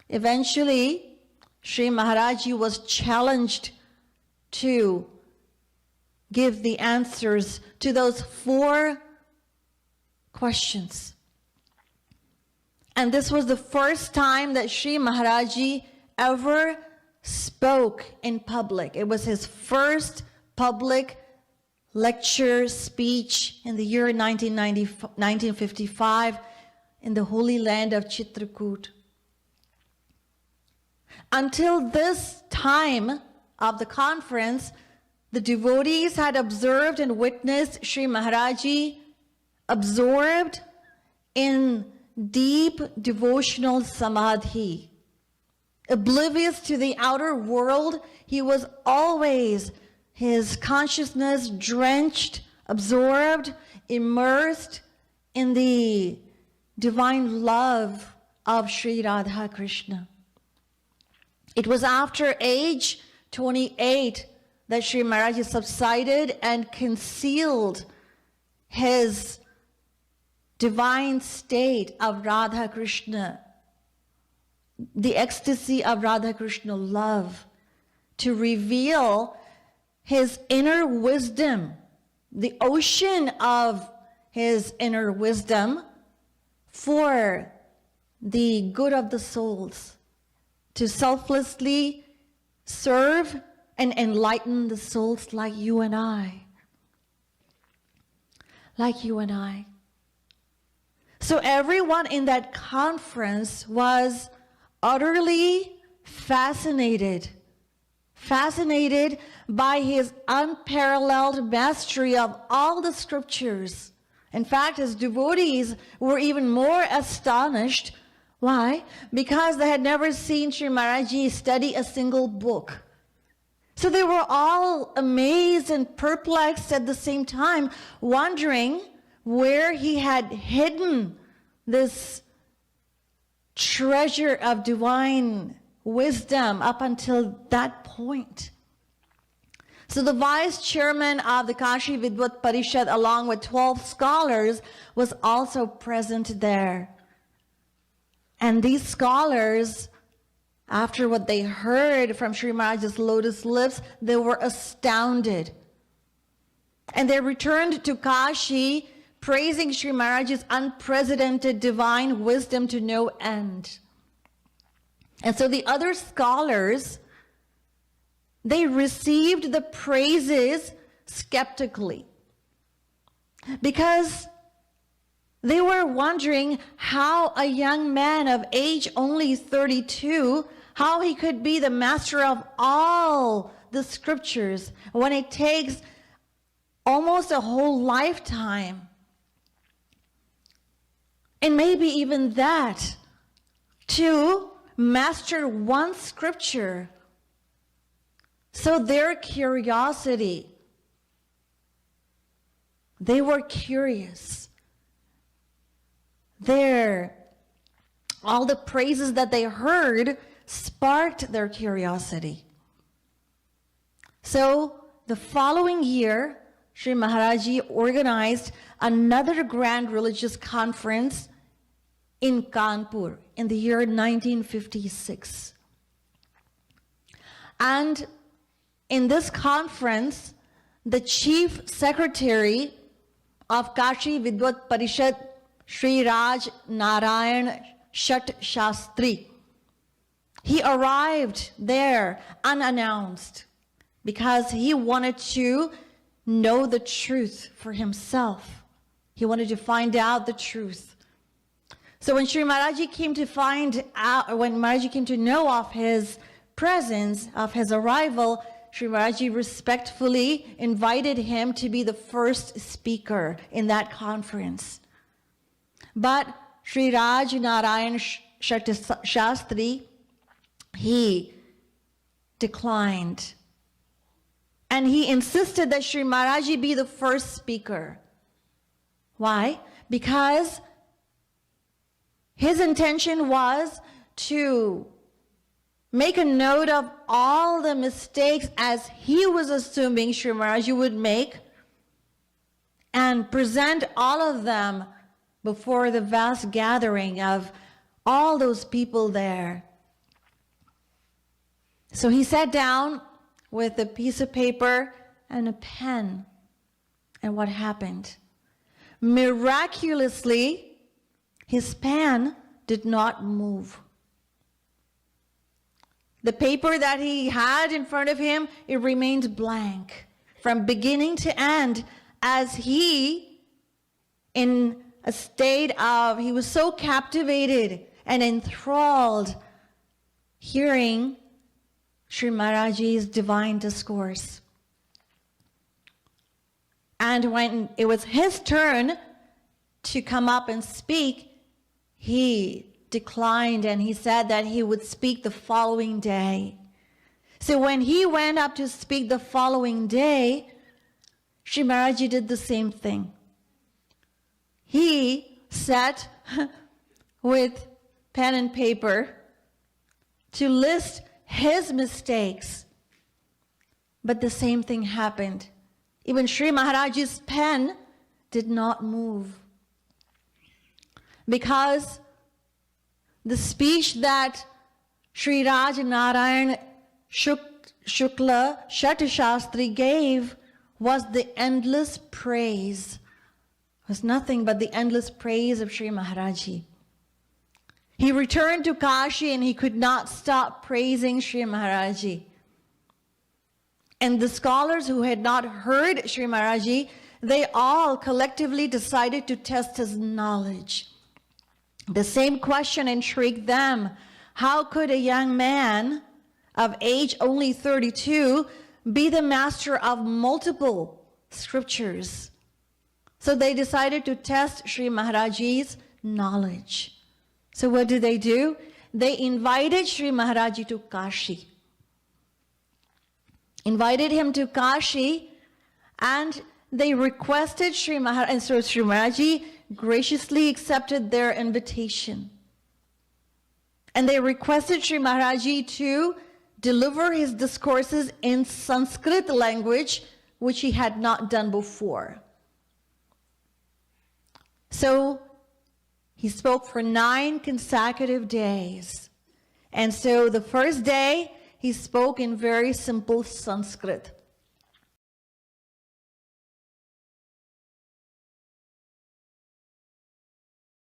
Eventually, Sri Maharaj was challenged to give the answers to those 4 questions. And this was the first time that Sri Maharaj ever spoke in public. It was his first public lecture speech in the year 1955 in the holy land of Chitrakoot. Until this time of the conference, the devotees had observed and witnessed Sri Maharaji absorbed in deep devotional samadhi. Oblivious to the outer world, he was always, his consciousness drenched, absorbed, immersed in the divine love of Sri Radha Krishna. It was after age 28 that Sri Maharaj subsided and concealed his divine state of Radha Krishna, the ecstasy of Radha Krishna love, to reveal his inner wisdom, the ocean of his inner wisdom for the good of the souls, to selflessly serve and enlighten the souls like you and I. Like you and I. So everyone in that conference was utterly fascinated by his unparalleled mastery of all the scriptures. In fact, his devotees were even more astonished. Why? Because they had never seen Sri Maharaj study a single book. So they were all amazed and perplexed at the same time, wondering where he had hidden this treasure of divine wisdom up until that point. So the vice chairman of the Kashi Vidwat Parishat, along with 12 scholars, was also present there. And these scholars, after what they heard from Sri Maharaj's lotus lips, they were astounded. And they returned to Kashi, praising Sri Maharaj's unprecedented divine wisdom to no end. And so the other scholars, they received the praises skeptically, because they were wondering how a young man of age only 32, how he could be the master of all the scriptures when it takes almost a whole lifetime. And maybe even that, to master one scripture. So their curiosity, they were curious. All the praises that they heard sparked their curiosity. So the following year, Sri Maharaji organized another grand religious conference in Kanpur in the year 1956. And in this conference, the chief secretary of Kashi Vidwat Parishat, Sri Raj Narayan Shat Shastri, he arrived there unannounced because he wanted to know the truth for himself. He wanted to find out the truth. So when Sri Maharaji came to Maharaji came to know of his presence, of his arrival, Sri Maharaji respectfully invited him to be the first speaker in that conference. But Sri Raj Narayan Shastri, he declined. And he insisted that Sri Maharaji be the first speaker. Why? Because his intention was to make a note of all the mistakes as he was assuming Sri Maharaji would make, and present all of them before the vast gathering of all those people there. So he sat down with a piece of paper and a pen. And what happened? Miraculously, his pen did not move. The paper that he had in front of him, it remained blank from beginning to end, as he, in a state of, he was so captivated and enthralled hearing Sri Maharaj's divine discourse. And when it was his turn to come up and speak, he declined and he said that he would speak the following day. So when he went up to speak the following day, Sri Maharaj did the same thing. He sat with pen and paper to list his mistakes. But the same thing happened. Even Sri Maharaj's pen did not move. Because the speech that Sri Raj Narayan Shukla Shat Shastri gave was the endless praise. It was nothing but the endless praise of Sri Maharaji. He returned to Kashi and he could not stop praising Sri Maharaji. And the scholars who had not heard Sri Maharaji, they all collectively decided to test his knowledge. The same question intrigued them. How could a young man of age only 32 be the master of multiple scriptures? So they decided to test Sri Maharaji's knowledge. So what did they do? They invited Sri Maharaji to Kashi. Invited him to Kashi, and they requested Sri Maharaj, and so Sri Maharaji graciously accepted their invitation. And they requested Sri Maharaji to deliver his discourses in Sanskrit language, which he had not done before. So he spoke for 9 consecutive days. And so the first day, he spoke in very simple Sanskrit.